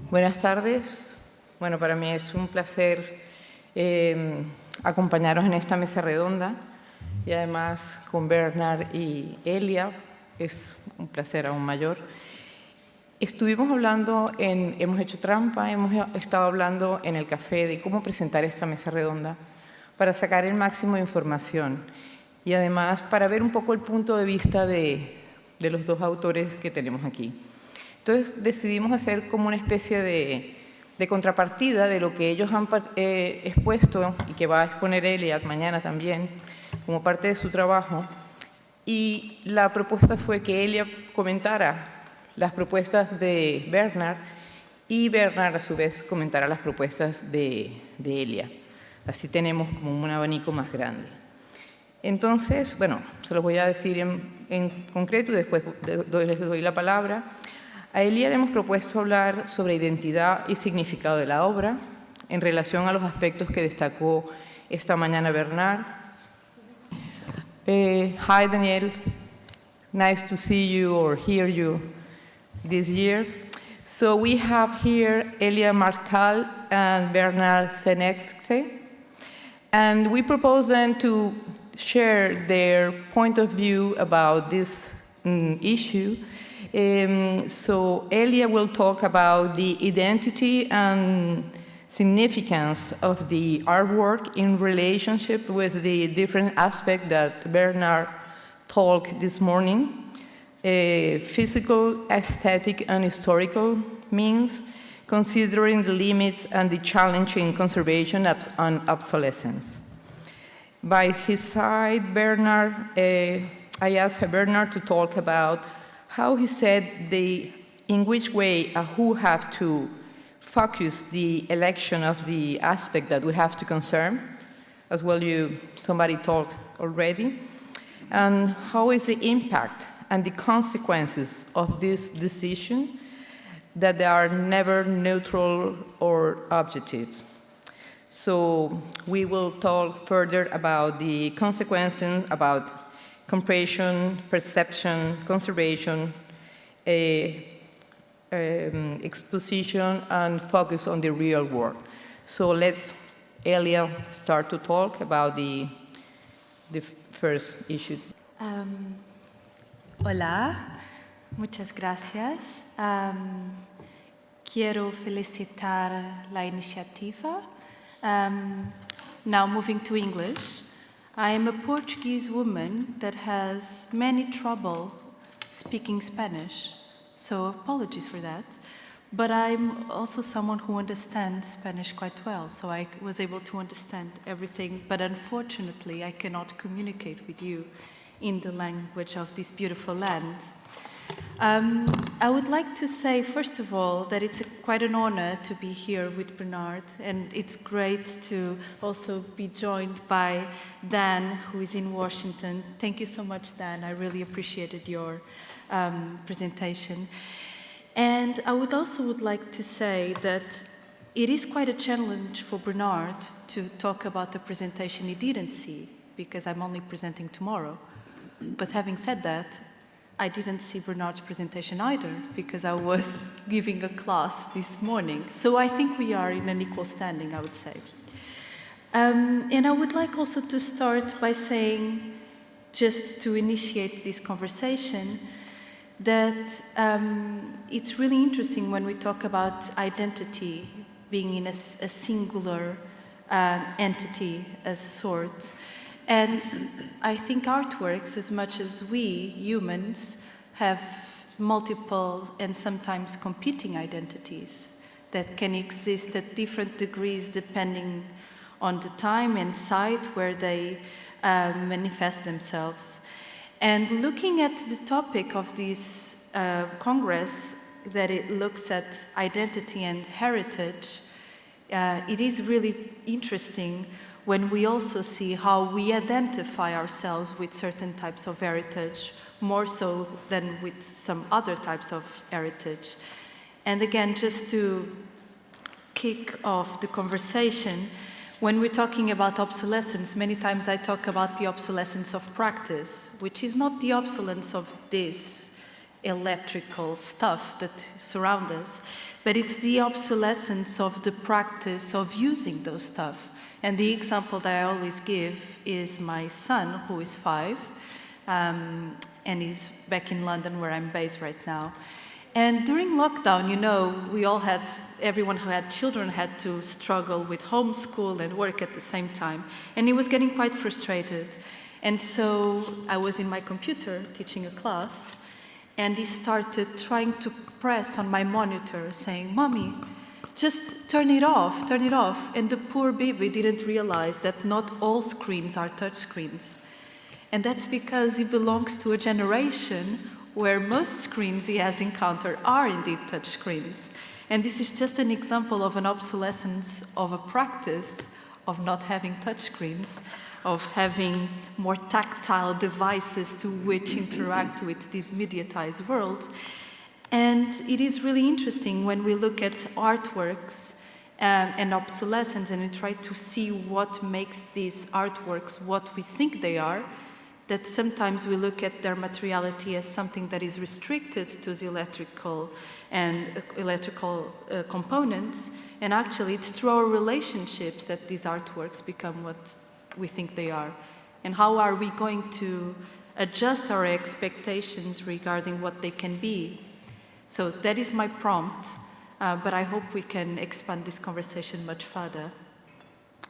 Buenas tardes. Bueno, para mí es un placer acompañaros en esta mesa redonda y además con Benhard y Hélia es un placer aún mayor. Estuvimos hablando, hemos hecho trampa, hemos estado hablando en el café de cómo presentar esta mesa redonda para sacar el máximo de información y además para ver un poco el punto de vista de los dos autores que tenemos aquí. Entonces decidimos hacer como una especie de contrapartida de lo que ellos han expuesto y que va a exponer Hélia mañana también como parte de su trabajo. Y la propuesta fue que Hélia comentara las propuestas de Benhard y Benhard a su vez comentara las propuestas de Hélia. Así tenemos como un abanico más grande. Entonces, bueno, se los voy a decir en concreto y después les doy la palabra. A Hélia le hemos propuesto hablar sobre identidad y significado de la obra en relación a los aspectos que destacó esta mañana Benhard. Hi, Daniel. Nice to see you or hear you this year. So we have here Hélia Marçal and Benhard Serexhe, and we propose them to share their point of view about this issue. So Hélia will talk about the identity and significance of the artwork in relationship with the different aspects that Benhard talked this morning. Physical, aesthetic, and historical means, considering the limits and the challenge in conservation and obsolescence. By his side, Benhard, I asked Benhard to talk about how he said in which way who have to focus the election of the aspect that we have to conserve, as well somebody talked already, and how is the impact and the consequences of this decision that they are never neutral or objective. So we will talk further about the consequences, about compression, perception, conservation, exposition, and focus on the real world. So let's, Hélia, start to talk about the first issue. Hola, muchas gracias. Quiero felicitar la iniciativa. Now moving to English. I am a Portuguese woman that has many trouble speaking Spanish, so apologies for that. But I'm also someone who understands Spanish quite well, so I was able to understand everything, but unfortunately I cannot communicate with you in the language of this beautiful land. I would like to say, first of all, that it's quite an honor to be here with Benhard, and it's great to also be joined by Dan, who is in Washington. Thank you so much, Dan. I really appreciated your presentation. And I would like to say that it is quite a challenge for Benhard to talk about the presentation he didn't see, because I'm only presenting tomorrow. But having said that, I didn't see Benhard's presentation either, because I was giving a class this morning. So I think we are in an equal standing, I would say. And I would like also to start by saying, just to initiate this conversation, that it's really interesting when we talk about identity being in a singular entity as sort. And I think artworks, as much as we humans have multiple and sometimes competing identities that can exist at different degrees depending on the time and site where they manifest themselves. And looking at the topic of this Congress, that it looks at identity and heritage, it is really interesting when we also see how we identify ourselves with certain types of heritage, more so than with some other types of heritage. And again, just to kick off the conversation, when we're talking about obsolescence, many times I talk about the obsolescence of practice, which is not the obsolescence of this electrical stuff that surrounds us, but it's the obsolescence of the practice of using those stuff. And the example that I always give is my son, who is 5, and he's back in London where I'm based right now. And during lockdown, you know, everyone who had children had to struggle with homeschool and work at the same time. And he was getting quite frustrated. And so I was in my computer teaching a class, and he started trying to press on my monitor saying, "Mommy, just turn it off, turn it off." And the poor baby didn't realize that not all screens are touch screens. And that's because he belongs to a generation where most screens he has encountered are indeed touch screens. And this is just an example of an obsolescence of a practice of not having touch screens, of having more tactile devices to which interact with this mediatized world. And it is really interesting when we look at artworks and obsolescence and we try to see what makes these artworks what we think they are, that sometimes we look at their materiality as something that is restricted to the electrical components, and actually it's through our relationships that these artworks become what we think they are. And how are we going to adjust our expectations regarding what they can be? So that is my prompt, but I hope we can expand this conversation much further.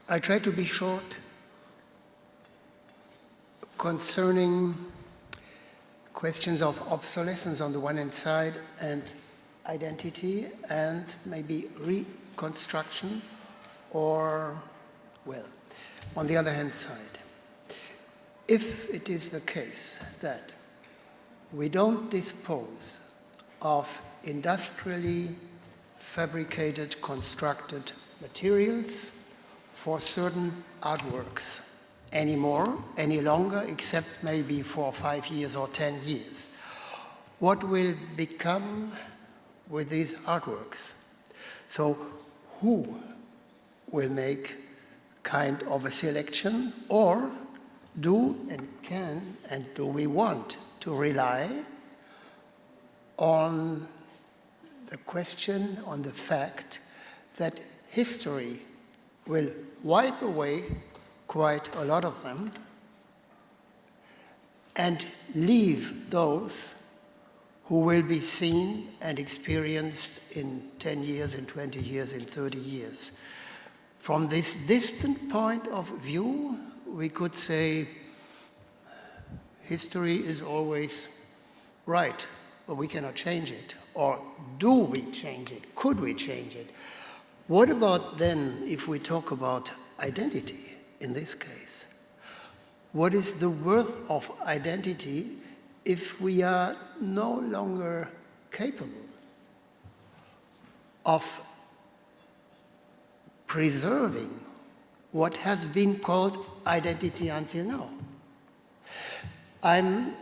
I try to be short concerning questions of obsolescence on the one hand side and identity and maybe reconstruction, or, well, on the other hand side. If it is the case that we don't dispose of industrially fabricated, constructed materials for certain artworks anymore, any longer, except maybe for 5 years or 10 years, what will become with these artworks? So who will make kind of a selection, or do and can and do we want to rely on the question, on the fact that history will wipe away quite a lot of them and leave those who will be seen and experienced in 10 years, in 20 years, in 30 years. From this distant point of view, we could say history is always right, but we cannot change it. Or do we change it? Could we change it? What about then if we talk about identity in this case? What is the worth of identity if we are no longer capable of preserving what has been called identity until now? I'm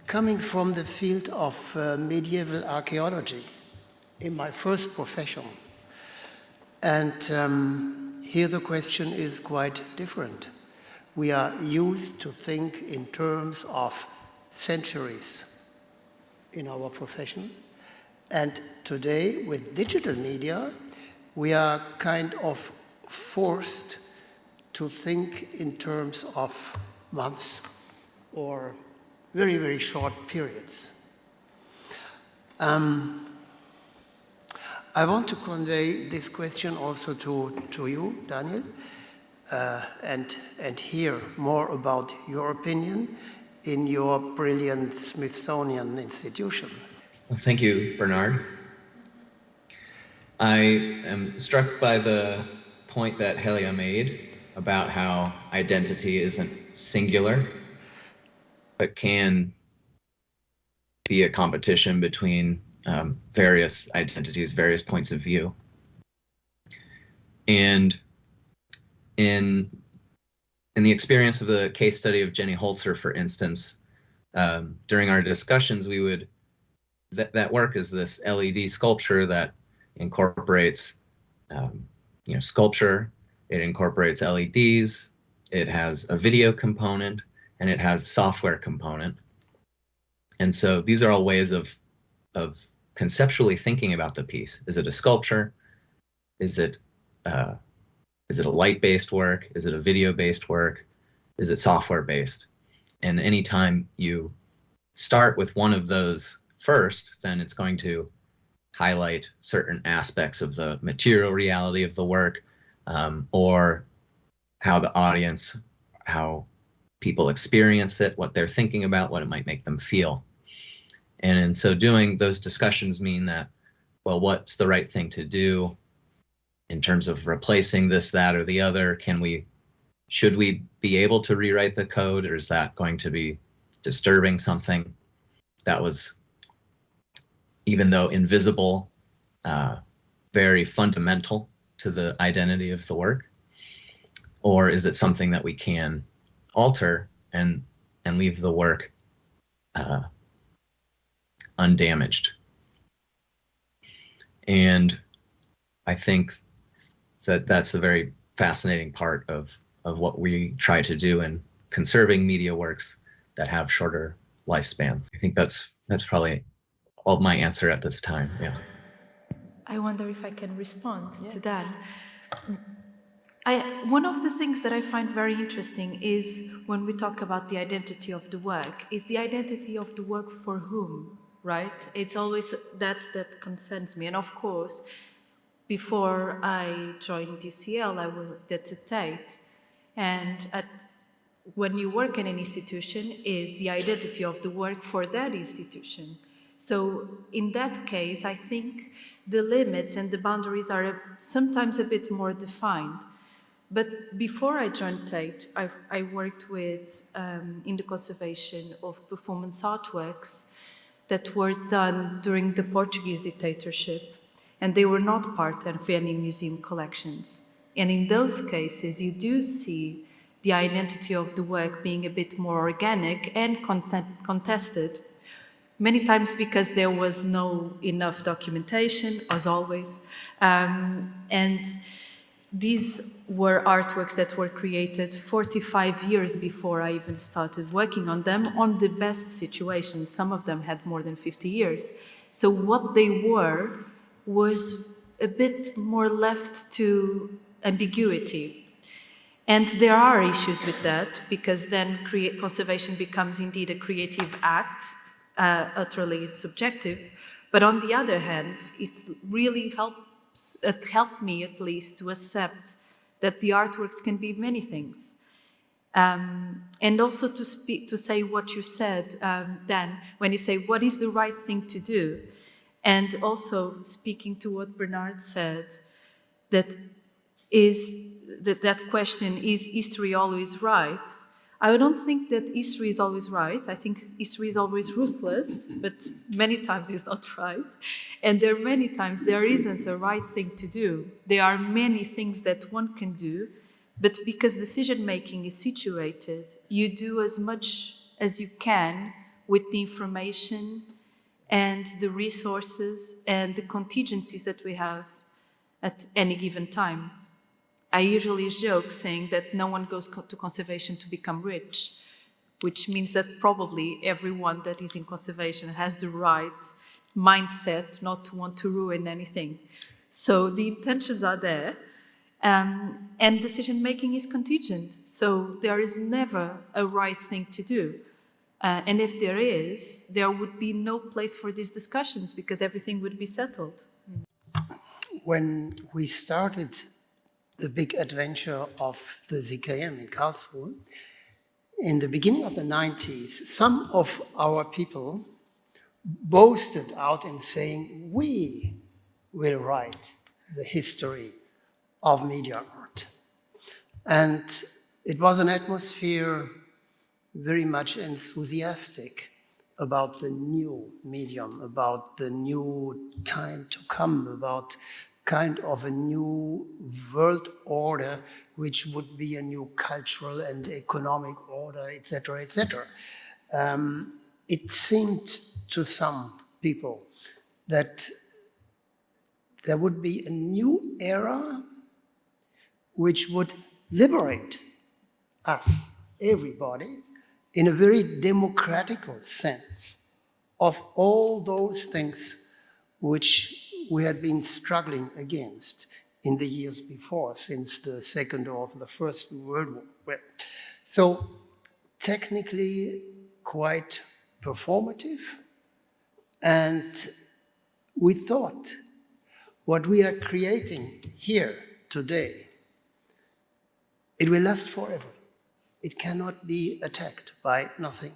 coming from the field of medieval archaeology in my first profession. And here the question is quite different. We are used to think in terms of centuries in our profession. And today, with digital media, we are kind of forced to think in terms of months or very, very short periods. I want to convey this question also to you, Daniel, and hear more about your opinion in your brilliant Smithsonian institution. Well, thank you, Benhard. I am struck by the point that Hélia made about how identity isn't singular, but can be a competition between various identities, various points of view. And in the experience of the case study of Jenny Holzer, for instance, during our discussions, we would, that work is this LED sculpture that incorporates sculpture, it incorporates LEDs, it has a video component, and it has a software component. And so these are all ways of conceptually thinking about the piece. Is it a sculpture? Is it a light-based work? Is it a video-based work? Is it software-based? And anytime you start with one of those first, then it's going to highlight certain aspects of the material reality of the work, or how the audience, how people experience it, what they're thinking about, what it might make them feel. And in so doing, those discussions mean that, well, what's the right thing to do in terms of replacing this, that, or the other? Should we be able to rewrite the code, or is that going to be disturbing something that was, even though invisible, very fundamental to the identity of the work? Or is it something that we can alter and leave the work undamaged? And I think that that's a very fascinating part of what we try to do in conserving media works that have shorter lifespans. I think that's probably all my answer at this time. Yeah. I wonder if I can respond to that. One of the things that I find very interesting is when we talk about the identity of the work, is the identity of the work for whom, right? It's always that concerns me. And of course, before I joined UCL, I worked at the Tate. And when you work in an institution, is the identity of the work for that institution. So in that case, I think the limits and the boundaries are sometimes a bit more defined. But before I joined Tate, I worked with in the conservation of performance artworks that were done during the Portuguese dictatorship, and they were not part of any museum collections. And in those cases, you do see the identity of the work being a bit more organic and contested, many times because there was no enough documentation, as always, and these were artworks that were created 45 years before I even started working on them, on the best situations. Some of them had more than 50 years. So what they were was a bit more left to ambiguity. And there are issues with that, because then conservation becomes indeed a creative act, utterly subjective. But on the other hand, it really helped me at least to accept that the artworks can be many things. And also to say what you said, Dan, when you say, what is the right thing to do? And also speaking to what Benhard said, that question, is history always right? I don't think that history is always right. I think history is always ruthless, but many times it's not right. And there are many times there isn't a right thing to do. There are many things that one can do, but because decision-making is situated, you do as much as you can with the information and the resources and the contingencies that we have at any given time. I usually joke saying that no one goes to conservation to become rich, which means that probably everyone that is in conservation has the right mindset not to want to ruin anything. So the intentions are there, and decision-making is contingent. So there is never a right thing to do. And if there is, there would be no place for these discussions because everything would be settled. When we started the big adventure of the ZKM in Karlsruhe, in the beginning of the 90s, some of our people boasted out in saying, we will write the history of media art. And it was an atmosphere very much enthusiastic about the new medium, about the new time to come, about kind of a new world order, which would be a new cultural and economic order, etc., etc. It seemed to some people that there would be a new era which would liberate us, everybody, in a very democratical sense of all those things which we had been struggling against in the years before, since the Second or the First World War. Well, so technically quite performative, and we thought what we are creating here today, it will last forever. It cannot be attacked by nothing,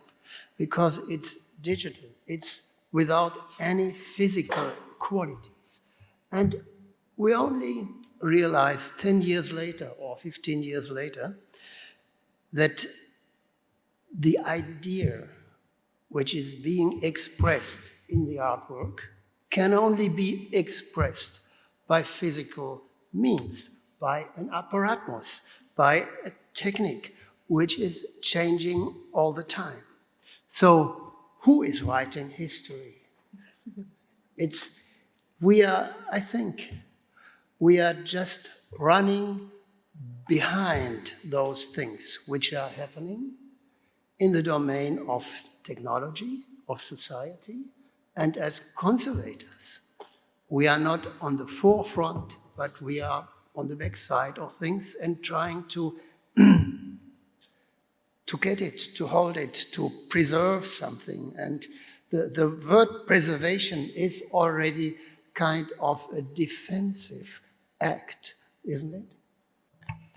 because it's digital, it's without any physical qualities. And we only realized 10 years later or 15 years later that the idea which is being expressed in the artwork can only be expressed by physical means, by an apparatus, by a technique which is changing all the time. So who is writing history? I think we are just running behind those things which are happening in the domain of technology, of society, and as conservators, we are not on the forefront, but we are on the backside of things and trying to get it, to hold it, to preserve something. And the word preservation is already kind of a defensive act, isn't it?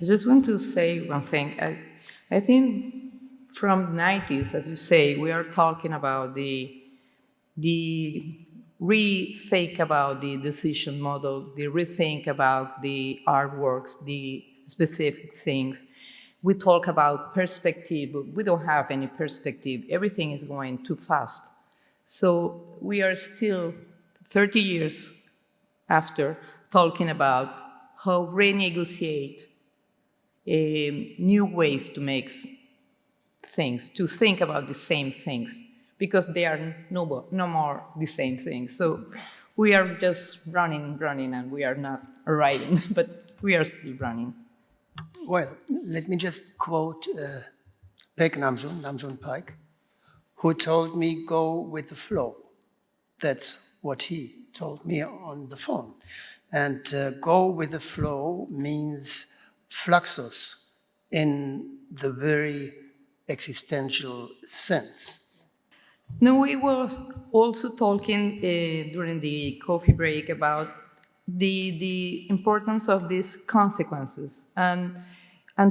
I just want to say one thing. I think from 90s, as you say, we are talking about the rethink about the decision model, the rethink about the artworks, the specific things. We talk about perspective, but we don't have any perspective. Everything is going too fast. So we are still 30 years after talking about how renegotiate new ways to make things, to think about the same things, because they are no more the same things. So we are just running, and we are not arriving, but we are still running. Well, let me just quote Pek Namjoon Paik, who told me, go with the flow. That's what he told me on the phone. And go with the flow means fluxus in the very existential sense. No, we were also talking during the coffee break about the importance of these consequences and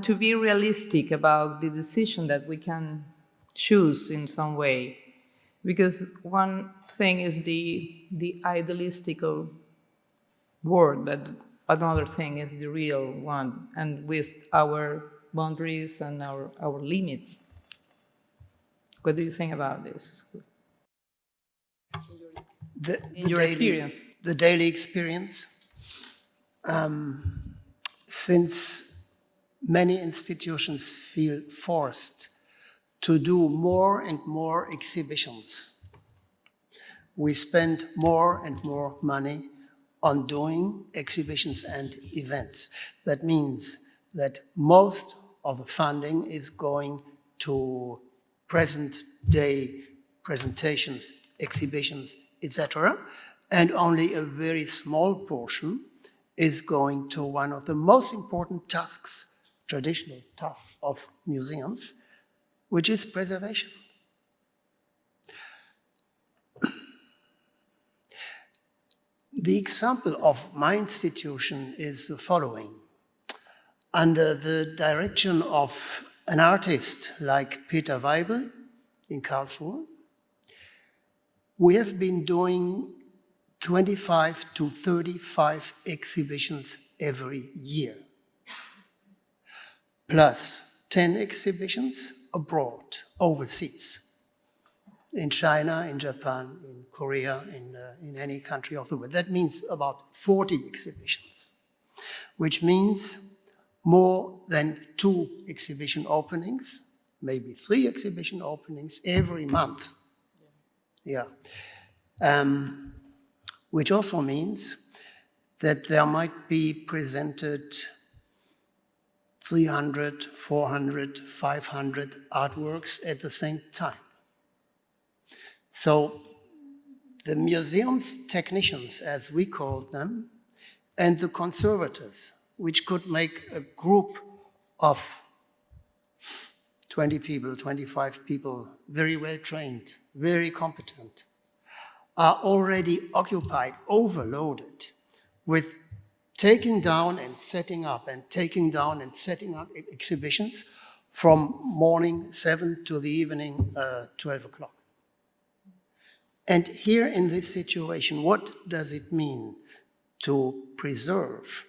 to be realistic about the decision that we can choose in some way. Because one thing is the idealistical word, but another thing is the real one, and with our boundaries and our limits. What do you think about this? In your experience? The daily experience. Since many institutions feel forced to do more and more exhibitions, we spend more and more money on doing exhibitions and events. That means that most of the funding is going to present-day presentations, exhibitions, etc., and only a very small portion is going to one of the most important tasks, traditional tasks of museums, which is preservation. The example of my institution is the following. Under the direction of an artist like Peter Weibel in Karlsruhe, we have been doing 25 to 35 exhibitions every year, plus 10 exhibitions abroad, overseas, in China, in Japan, in Korea, in any country of the world. That means about 40 exhibitions, which means more than 2 exhibition openings, maybe 3 exhibition openings every month. Yeah. Which also means that there might be presented 300, 400, 500 artworks at the same time. So the museum's technicians, as we called them, and the conservators, which could make a group of 20 people, 25 people, very well trained, very competent, are already occupied, overloaded with taking down and setting up and taking down and setting up exhibitions from morning 7 to the evening 12 o'clock. And here in this situation, what does it mean to preserve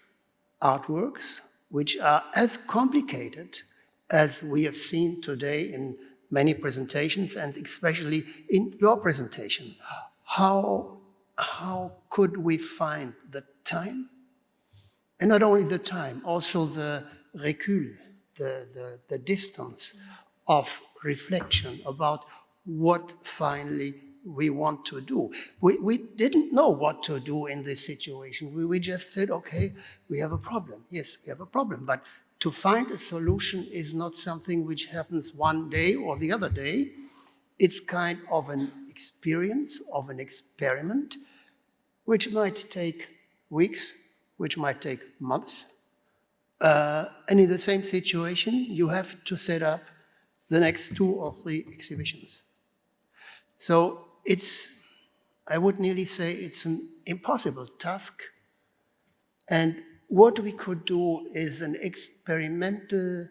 artworks which are as complicated as we have seen today in many presentations, and especially in your presentation? How could we find the time? And not only the time, also the recul, the distance of reflection about what finally we want to do. We didn't know what to do in this situation. We just said, okay, we have a problem. Yes, we have a problem. But to find a solution is not something which happens one day or the other day. It's kind of an experience, of an experiment, which might take weeks, which might take months. And in the same situation, you have to set up the next 2 or 3 exhibitions. So I would nearly say it's an impossible task. And what we could do is an experimental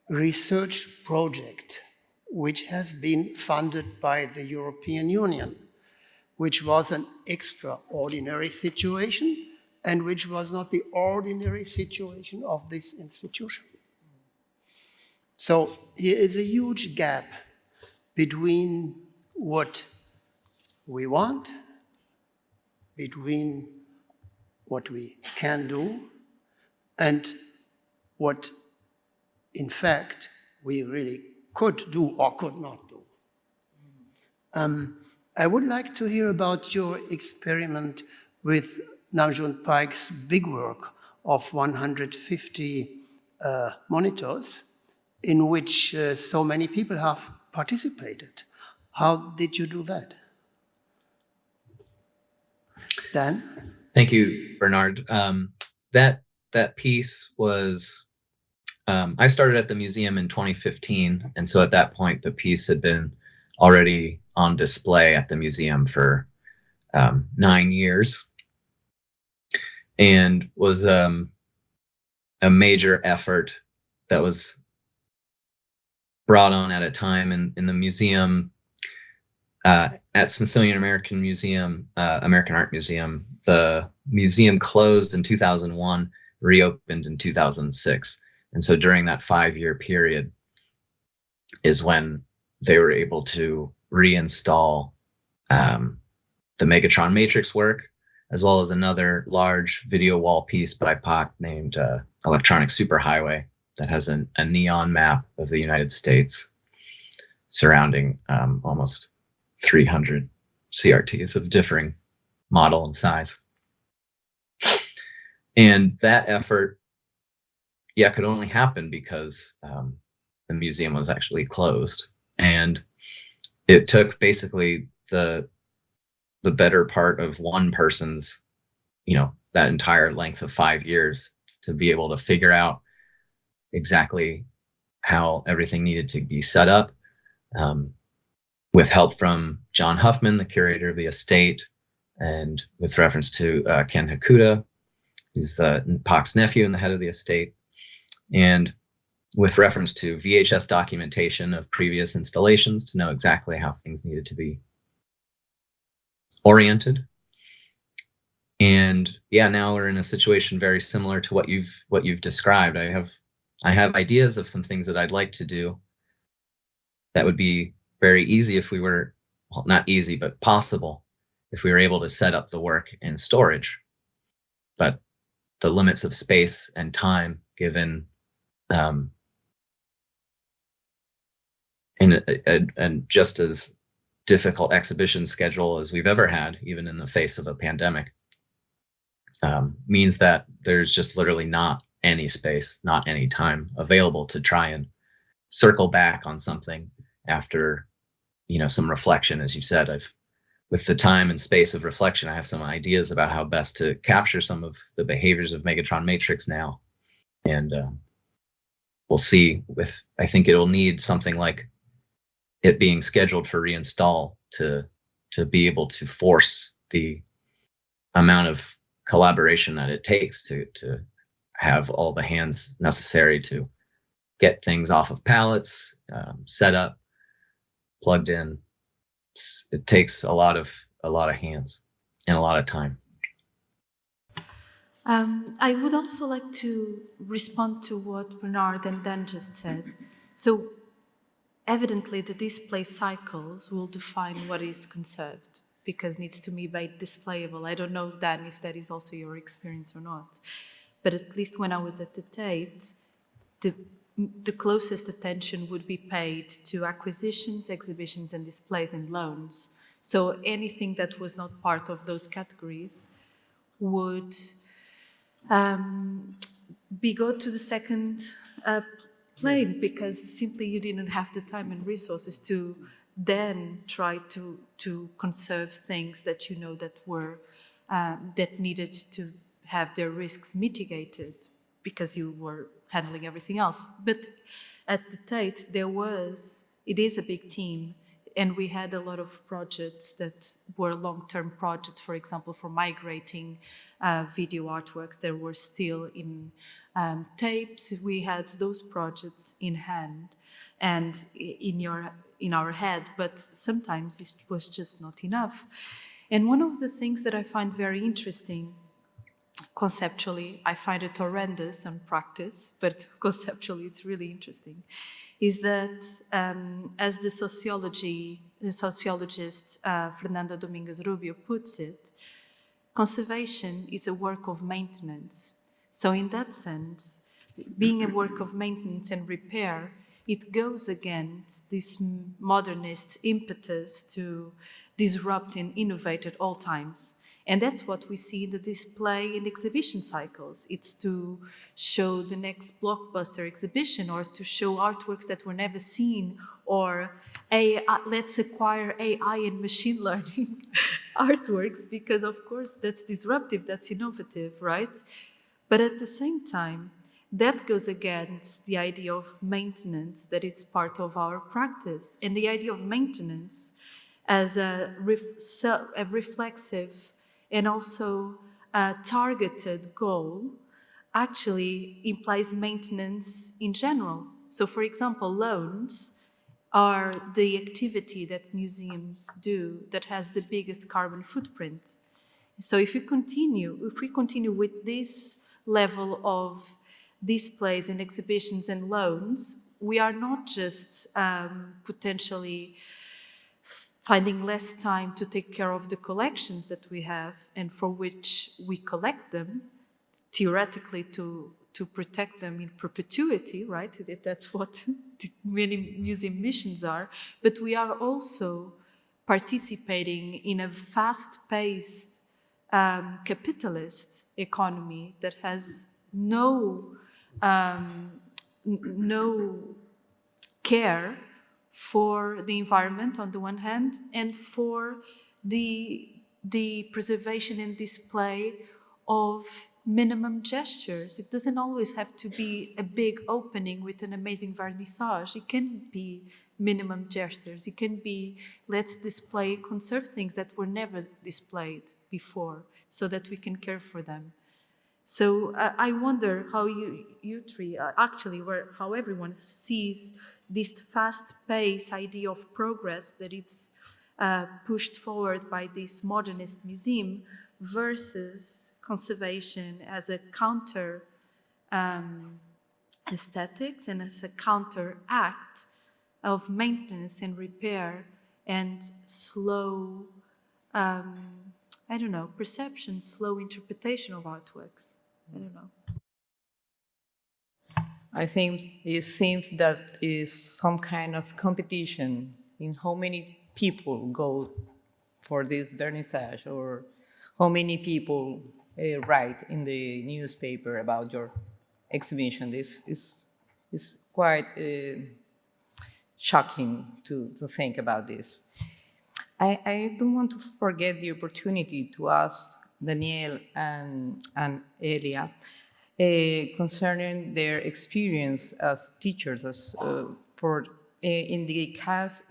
research project, which has been funded by the European Union, which was an extraordinary situation and which was not the ordinary situation of this institution. So here is a huge gap between what we want, between what we can do, and what, in fact, we really could do or could not do. I would like to hear about your experiment with Namjoon Paik's big work of 150 monitors, in which so many people have participated. How did you do that? Dan? Thank you, Benhard. That piece was, I started at the museum in 2015, and so at that point the piece had been already on display at the museum for 9 years, and was a major effort that was brought on at a time in the museum, at Smithsonian American Museum, American Art Museum. The museum closed in 2001, reopened in 2006. And so during that 5-year period is when they were able to reinstall the Megatron Matrix work, as well as another large video wall piece by POC named Electronic Superhighway that has a neon map of the United States surrounding almost 300 CRTs of differing model and size. And that effort, could only happen because the museum was actually closed. And it took basically the better part of one person's, that entire length of 5 years to be able to figure out exactly how everything needed to be set up, with help from John Huffman, the curator of the estate, and with reference to Ken Hakuda, who's POC's nephew and the head of the estate, and with reference to VHS documentation of previous installations to know exactly how things needed to be oriented. And now we're in a situation very similar to what you've described. I have ideas of some things that I'd like to do that would be very easy if we were, well, not easy, but possible if we were able to set up the work in storage. But the limits of space and time given in a just as difficult exhibition schedule as we've ever had, even in the face of a pandemic, means that there's just literally not any space, not any time available to try and circle back on something after, some reflection. As you said, with the time and space of reflection, I have some ideas about how best to capture some of the behaviors of Megatron Matrix now. And we'll see. I think it'll need something like it being scheduled for reinstall to be able to force the amount of collaboration that it takes to have all the hands necessary to get things off of pallets, set up, plugged in. It takes a lot of hands and a lot of time. I would also like to respond to what Bernard and Dan just said. So evidently the display cycles will define what is conserved, because it needs to be made displayable. I don't know, Dan, if that is also your experience or not. But at least when I was at the Tate, the closest attention would be paid to acquisitions, exhibitions, and displays and loans. So anything that was not part of those categories would go to the second plane, because simply you didn't have the time and resources to then try to conserve things that you know that were that needed to have their risks mitigated, because you were handling everything else. But at the Tate, it is a big team, and we had a lot of projects that were long-term projects, for example, for migrating video artworks that were still in tapes. We had those projects in hand and in our head, but sometimes it was just not enough. And one of the things that I find very interesting, conceptually, I find it horrendous on practice, but conceptually it's really interesting, is that as the sociologist Fernando Domingues Rubio puts it, conservation is a work of maintenance. So in that sense, being a work of maintenance and repair, it goes against this modernist impetus to disrupt and innovate at all times. And that's what we see in the display and exhibition cycles. It's to show the next blockbuster exhibition, or to show artworks that were never seen, or let's acquire AI and machine learning artworks, because of course that's disruptive, that's innovative, right? But at the same time, that goes against the idea of maintenance, that it's part of our practice, and the idea of maintenance as a reflexive and also a targeted goal actually implies maintenance in general. So for example, loans are the activity that museums do that has the biggest carbon footprint. So if we continue with this level of displays and exhibitions and loans, we are not just potentially finding less time to take care of the collections that we have and for which we collect them, theoretically to protect them in perpetuity, right? That's what many museum missions are. But we are also participating in a fast-paced capitalist economy that has no care for the environment on the one hand, and for the preservation and display of minimum gestures. It doesn't always have to be a big opening with an amazing vernissage. It can be minimum gestures. It can be, let's conserve things that were never displayed before, so that we can care for them. So I wonder how you three, how everyone sees this fast-paced idea of progress that it's pushed forward by this modernist museum versus conservation as a counter aesthetics and as a counteract of maintenance and repair and slow perception, slow interpretation of artworks. I don't know. I think it seems that is some kind of competition in how many people go for this vernissage, or how many people write in the newspaper about your exhibition. This is quite shocking to think about this. I don't want to forget the opportunity to ask Daniel and Hélia concerning their experience as teachers. In the case,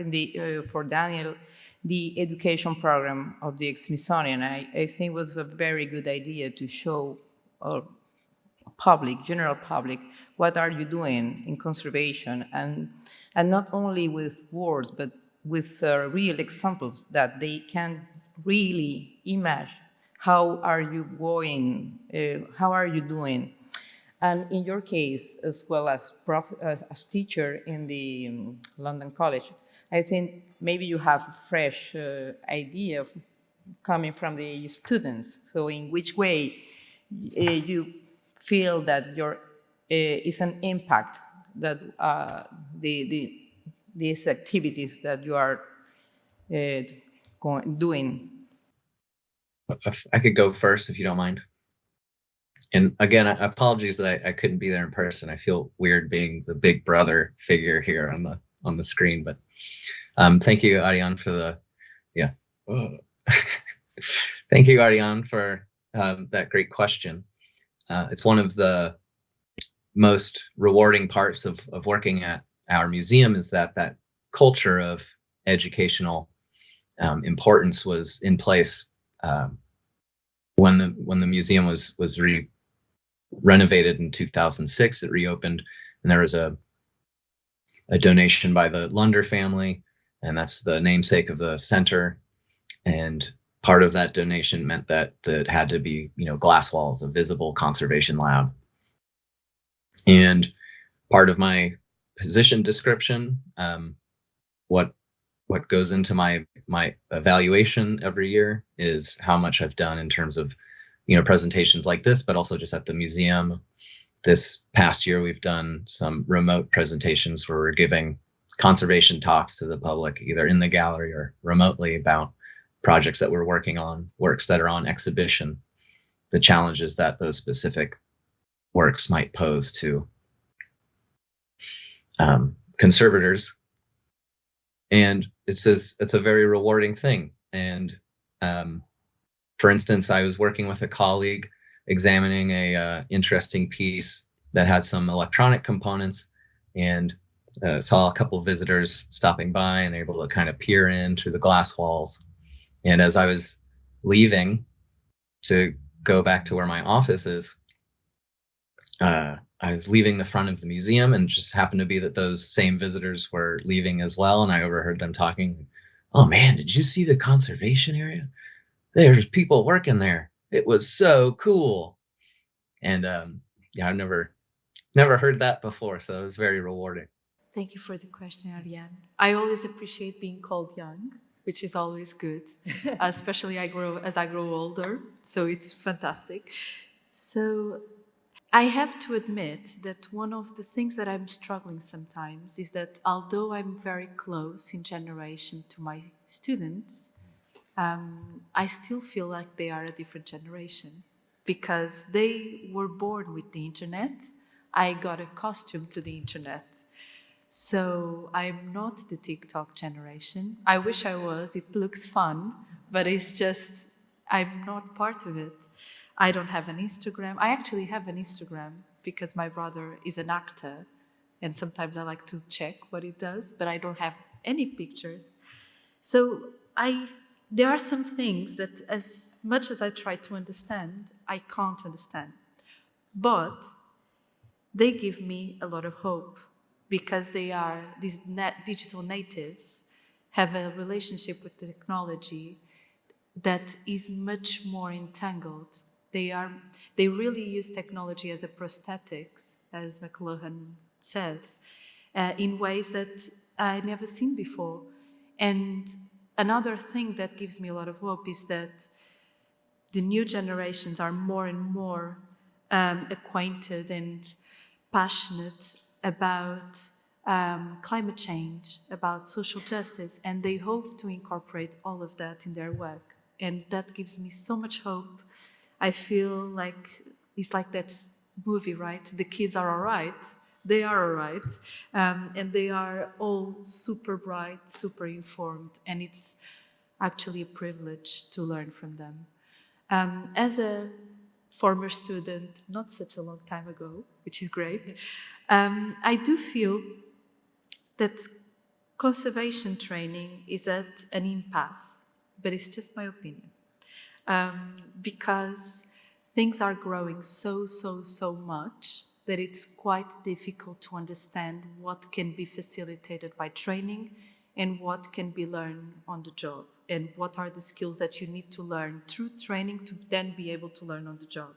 for Daniel, the education program of the Smithsonian, I think was a very good idea to show general public, what are you doing in conservation, and not only with words, but with real examples that they can really imagine how are you going, how are you doing. And in your case, as well as as teacher in the London College, I think maybe you have a fresh idea of coming from the students. So in which way you feel that your is an impact that these activities that you are doing? If I could go first, if you don't mind. And again, apologies that I couldn't be there in person. I feel weird being the big brother figure here on the screen, but thank you, Arianne, for the thank you, Arianne, for that great question. It's one of the most rewarding parts of working at our museum is that culture of educational importance was in place when the museum was renovated in 2006. It reopened, and there was a donation by the Lunder family, and that's the namesake of the center. And part of that donation meant that it had to be, glass walls, a visible conservation lab. And part of my position description, what goes into my evaluation every year is how much I've done in terms of, presentations like this, but also just at the museum. This past year, we've done some remote presentations where we're giving conservation talks to the public, either in the gallery or remotely, about projects that we're working on, works that are on exhibition, the challenges that those specific works might pose to conservators. And it's a very rewarding thing. And for instance, I was working with a colleague examining a interesting piece that had some electronic components, and saw a couple of visitors stopping by and able to kind of peer in through the glass walls. And as I was leaving to go back to where my office is, I was leaving the front of the museum, and just happened to be that those same visitors were leaving as well. And I overheard them talking, "Oh man, did you see the conservation area? There's people working there. It was so cool." And I've never heard that before, so it was very rewarding. Thank you for the question, Arianne. I always appreciate being called young, which is always good, especially as I grow older. So it's fantastic. So I have to admit that one of the things that I'm struggling sometimes is that although I'm very close in generation to my students, I still feel like they are a different generation because they were born with the internet. I got accustomed to the internet. So I'm not the TikTok generation. I wish I was. It looks fun, but it's just, I'm not part of it. I don't have an Instagram. I actually have an Instagram because my brother is an actor, and sometimes I like to check what he does, but I don't have any pictures. So there are some things that, as much as I try to understand, I can't understand. But they give me a lot of hope because they are, these digital natives have a relationship with technology that is much more entangled. They really use technology as a prosthetics, as McLuhan says, in ways that I never seen before. And another thing that gives me a lot of hope is that the new generations are more and more acquainted and passionate about climate change, about social justice, and they hope to incorporate all of that in their work. And that gives me so much hope. I feel like it's like that movie, right? The kids are all right. They are all right. And they are all super bright, super informed. And it's actually a privilege to learn from them. As a former student, not such a long time ago, which is great, I do feel that conservation training is at an impasse, but it's just my opinion. Because things are growing so much that it's quite difficult to understand what can be facilitated by training and what can be learned on the job, and what are the skills that you need to learn through training to then be able to learn on the job.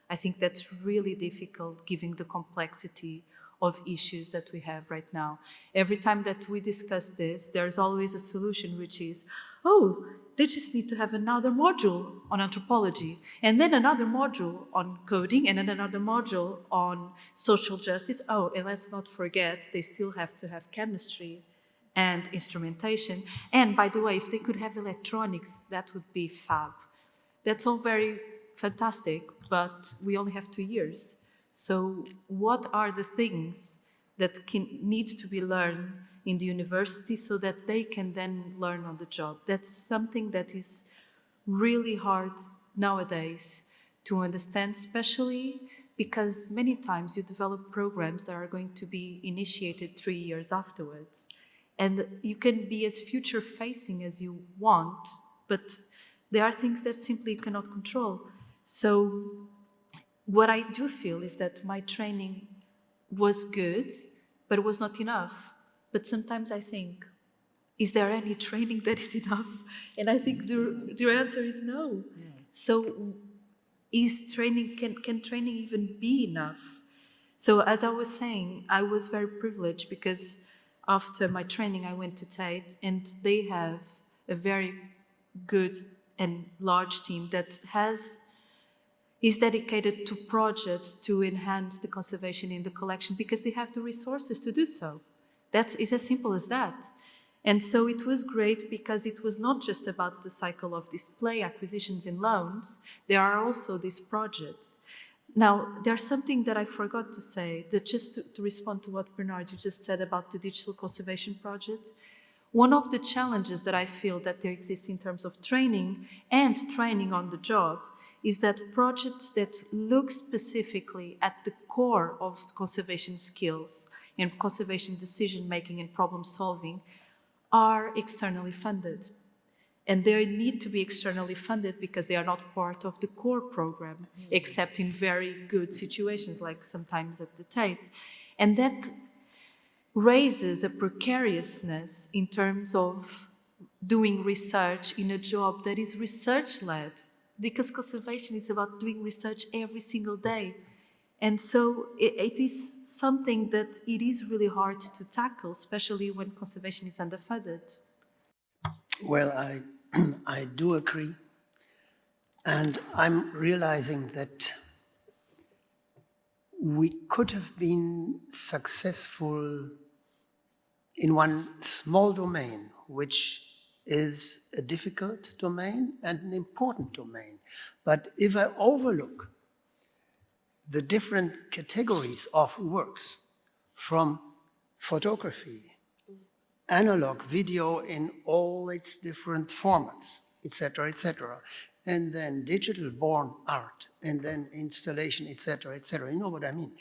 I think that's really difficult given the complexity of issues that we have right now. Every time that we discuss this, there's always a solution, which is, oh, they just need to have another module on anthropology, and then another module on coding, and then another module on social justice. Oh, and let's not forget, they still have to have chemistry and instrumentation. And by the way, if they could have electronics, that would be fab. That's all very fantastic, but we only have 2 years. So what are the things that needs to be learned in the university so that they can then learn on the job? That's something that is really hard nowadays to understand, especially because many times you develop programs that are going to be initiated 3 years afterwards. And you can be as future-facing as you want, but there are things that simply you cannot control. So what I do feel is that my training was good, but it was not enough. But sometimes I think, is there any training that is enough? And I think the answer is no. So is training, can training even be enough? So as I was saying, I was very privileged because after my training, I went to Tate, and they have a very good and large team that is dedicated to projects to enhance the conservation in the collection because they have the resources to do so. It's as simple as that. And so it was great because it was not just about the cycle of display, acquisitions and loans. There are also these projects. Now, there's something that I forgot to say, that just to respond to what Benhard, you just said about the digital conservation projects. One of the challenges that I feel that there exists in terms of training and training on the job is that projects that look specifically at the core of conservation skills and conservation decision-making and problem-solving are externally funded. And they need to be externally funded because they are not part of the core program, except in very good situations, like sometimes at the Tate. And that raises a precariousness in terms of doing research in a job that is research-led, because conservation is about doing research every single day. And so it is something that it is really hard to tackle, especially when conservation is underfunded. Well, I do agree. And I'm realizing that we could have been successful in one small domain, which is a difficult domain and an important domain. But if I overlook the different categories of works, from photography, analog video in all its different formats, etc., and then digital-born art, and then installation, etc., etc. You know what I mean?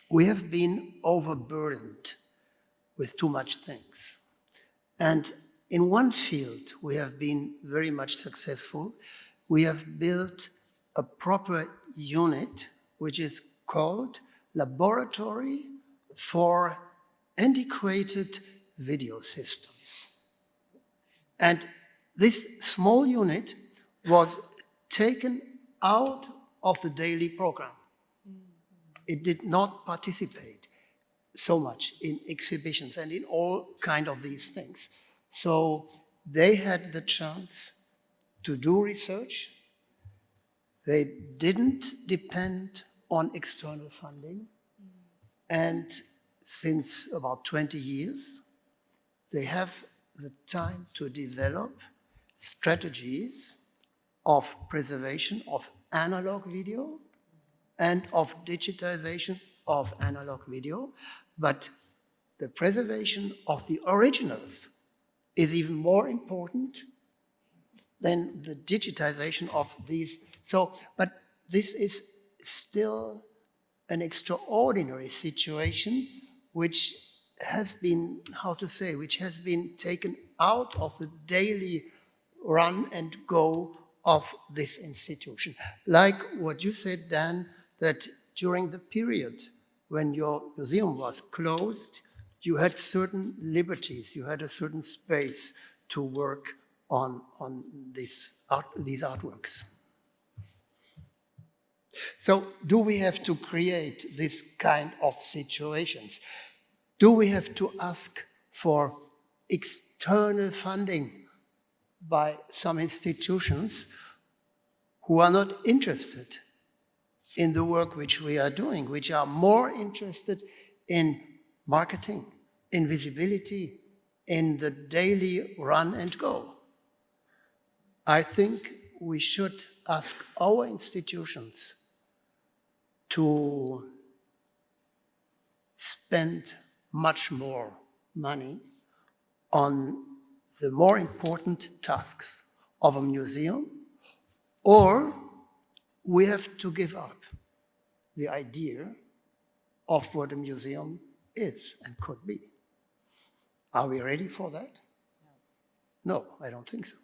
We have been overburdened with too much things. And in one field, we have been very much successful. We have built a proper unit, which is called Laboratory for Integrated Video Systems. And this small unit was taken out of the daily program. It did not participate so much in exhibitions and in all kind of these things. So they had the chance to do research. They didn't depend on external funding. And since about 20 years, they have the time to develop strategies of preservation of analog video and of digitization of analog video, but the preservation of the originals is even more important than the digitization of these. So, but this is still an extraordinary situation which has been, how to say, which has been taken out of the daily run and go of this institution. Like what you said, Dan, that during the period when your museum was closed, you had certain liberties, you had a certain space to work on these artworks. So do we have to create this kind of situations? Do we have to ask for external funding by some institutions who are not interested in the work which we are doing, which are more interested in marketing, in visibility, in the daily run and go? I think we should ask our institutions to spend much more money on the more important tasks of a museum, or we have to give up the idea of what a museum is and could be. Are we ready for that? No, I don't think so.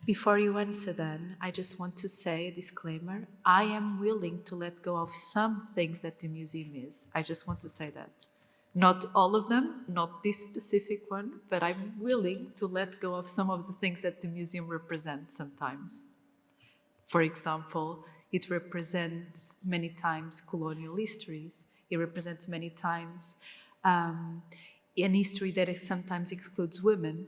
Before you answer then, I just want to say a disclaimer. I am willing to let go of some things that the museum is. I just want to say that. Not all of them, not this specific one, but I'm willing to let go of some of the things that the museum represents sometimes. For example, it represents many times colonial histories. It represents many times an history that sometimes excludes women.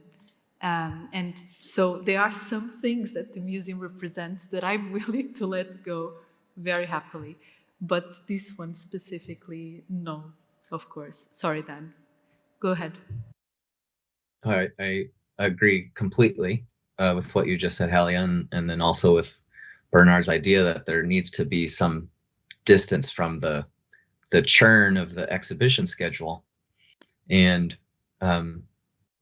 And so there are some things that the museum represents that I'm willing to let go very happily. But this one specifically, no, of course. Sorry, Dan. Go ahead. I agree completely with what you just said, Hélia, and then also with Bernard's idea that there needs to be some distance from the churn of the exhibition schedule. And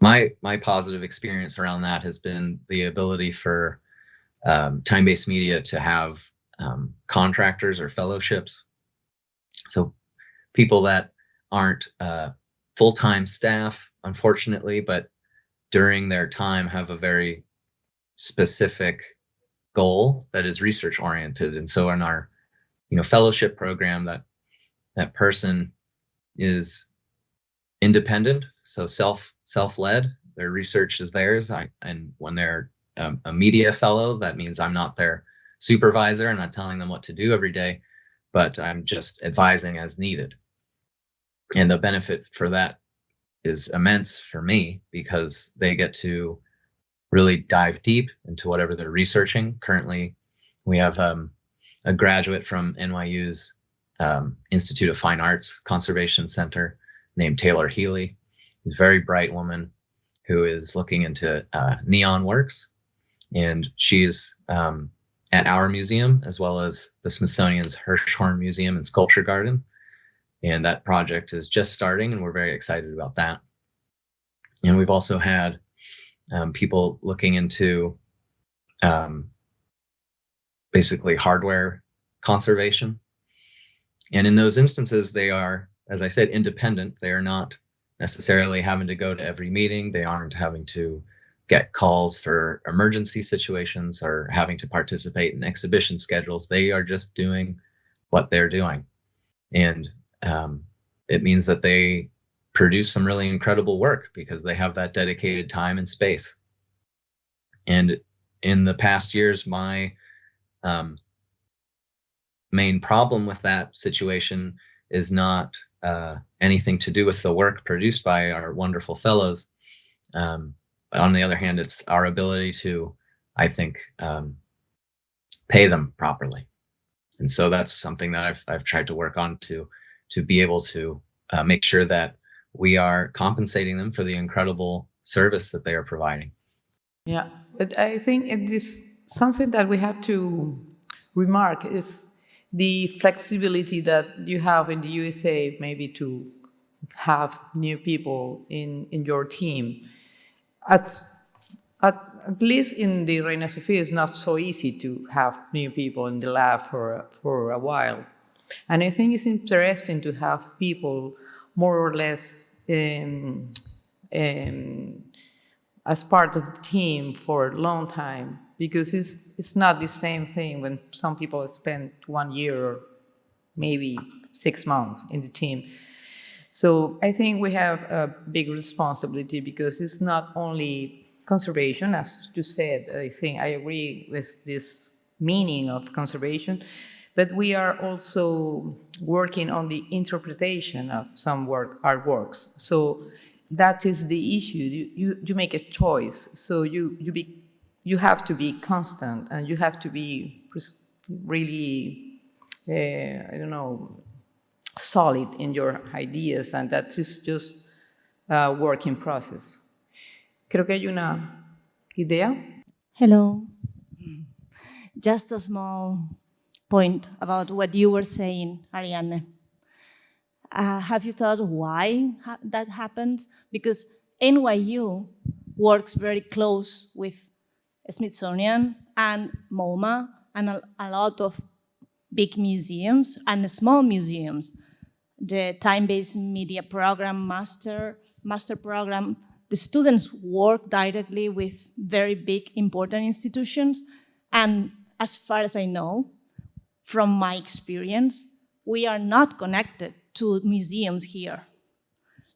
my positive experience around that has been the ability for time-based media to have contractors or fellowships. So people that aren't full-time staff, unfortunately, but during their time have a very specific goal that is research-oriented. And so in our fellowship program, that person is independent, so self-led. Their research is theirs. And when they're a media fellow, that means I'm not their supervisor and not telling them what to do every day, but I'm just advising as needed. And the benefit for that is immense for me because they get to really dive deep into whatever they're researching. Currently, we have a graduate from NYU's Institute of Fine Arts Conservation Center named Taylor Healy. She's a very bright woman who is looking into neon works, and she's at our museum as well as the Smithsonian's Hirshhorn Museum and Sculpture Garden. And that project is just starting, and we're very excited about that. And we've also had people looking into basically hardware conservation. And in those instances, they are, as I said, independent. They are not necessarily having to go to every meeting. They aren't having to get calls for emergency situations or having to participate in exhibition schedules. They are just doing what they're doing. And it means that they produce some really incredible work because they have that dedicated time and space. And in the past years, my main problem with that situation is not anything to do with the work produced by our wonderful fellows. On the other hand, it's our ability to, I think, pay them properly. And so that's something that I've tried to work on to be able to make sure that we are compensating them for the incredible service that they are providing. Yeah, but I think it is something that we have to remark is the flexibility that you have in the USA, maybe to have new people in your team. At least in the Reina Sofia, it's not so easy to have new people in the lab for a while. And I think it's interesting to have people more or less as part of the team for a long time, because it's not the same thing when some people spend 1 year or maybe 6 months in the team. So I think we have a big responsibility, because it's not only conservation, as you said. I think I agree with this meaning of conservation, but we are also working on the interpretation of some artworks. So that is the issue. You make a choice. So you have to be constant, and you have to be really, I don't know, solid in your ideas, and that is just a working process. Creo que hay una idea. Hello. Just a small point about what you were saying, Arianne. Have you thought why that happens? Because NYU works very close with Smithsonian and MoMA and a lot of big museums and small museums. The time-based media program, master program, the students work directly with very big, important institutions. And as far as I know, from my experience, we are not connected to museums here.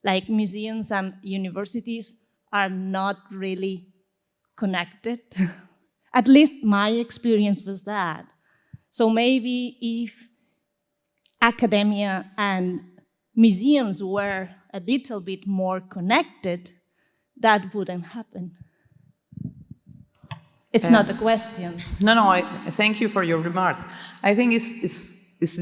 Like, museums and universities are not really connected. At least my experience was that. So maybe if academia and museums were a little bit more connected, that wouldn't happen. It's not a question. No, I thank you for your remarks. I think it's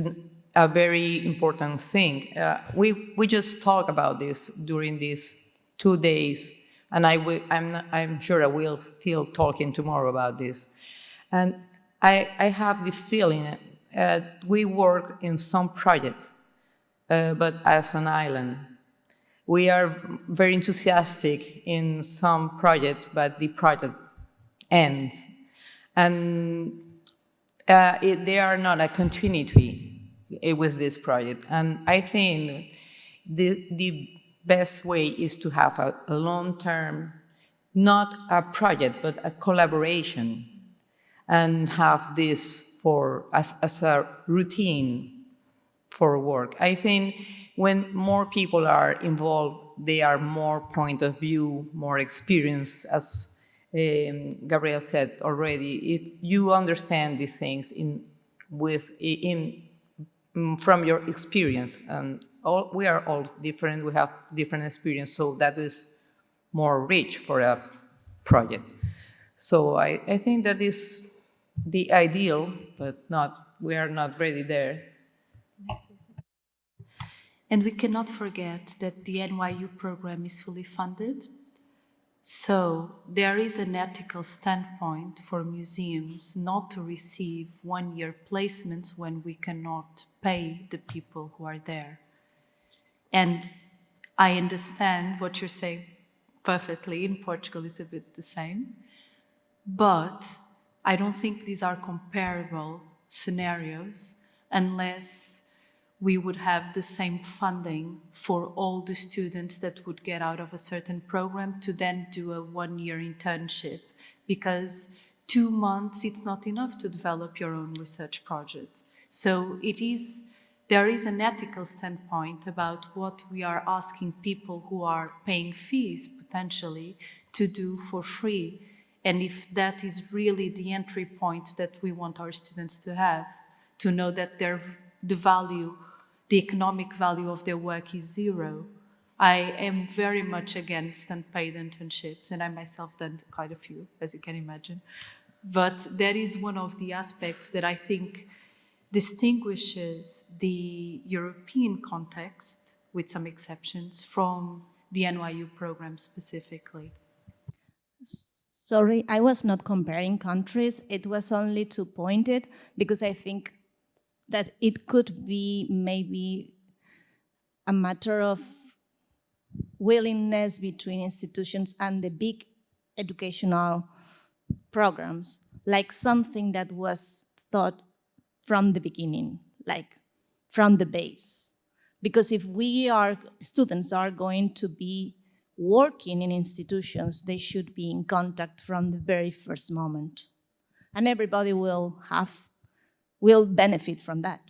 a very important thing. We just talked about this during these 2 days, and I'm sure I will still talking tomorrow about this. And I have the feeling we work in some project, but as an island. We are very enthusiastic in some projects, but the project ends. And they are not a continuity with this project. And I think the best way is to have a long-term, not a project, but a collaboration, and have this as a routine for work. I think when more people are involved, they are more point of view, more experience, as Gabriel said already. If you understand the things from your experience, and we are all different, we have different experience, so that is more rich for a project. So I think that is the ideal, but we are not ready there. And we cannot forget that the NYU program is fully funded. So there is an ethical standpoint for museums not to receive one-year placements when we cannot pay the people who are there. And I understand what you're saying perfectly. In Portugal, it's a bit the same. But I don't think these are comparable scenarios unless we would have the same funding for all the students that would get out of a certain program to then do a one-year internship, because 2 months, it's not enough to develop your own research project. So there is an ethical standpoint about what we are asking people who are paying fees, potentially, to do for free. And if that is really the entry point that we want our students to have, to know that the economic value of their work is zero. I am very much against unpaid internships, and I myself done quite a few, as you can imagine. But that is one of the aspects that I think distinguishes the European context, with some exceptions, from the NYU program specifically. Sorry, I was not comparing countries. It was only to point it, because I think that it could be maybe a matter of willingness between institutions and the big educational programs, like something that was thought from the beginning, like from the base. Because if students are going to be working in institutions, they should be in contact from the very first moment. And everybody will benefit from that.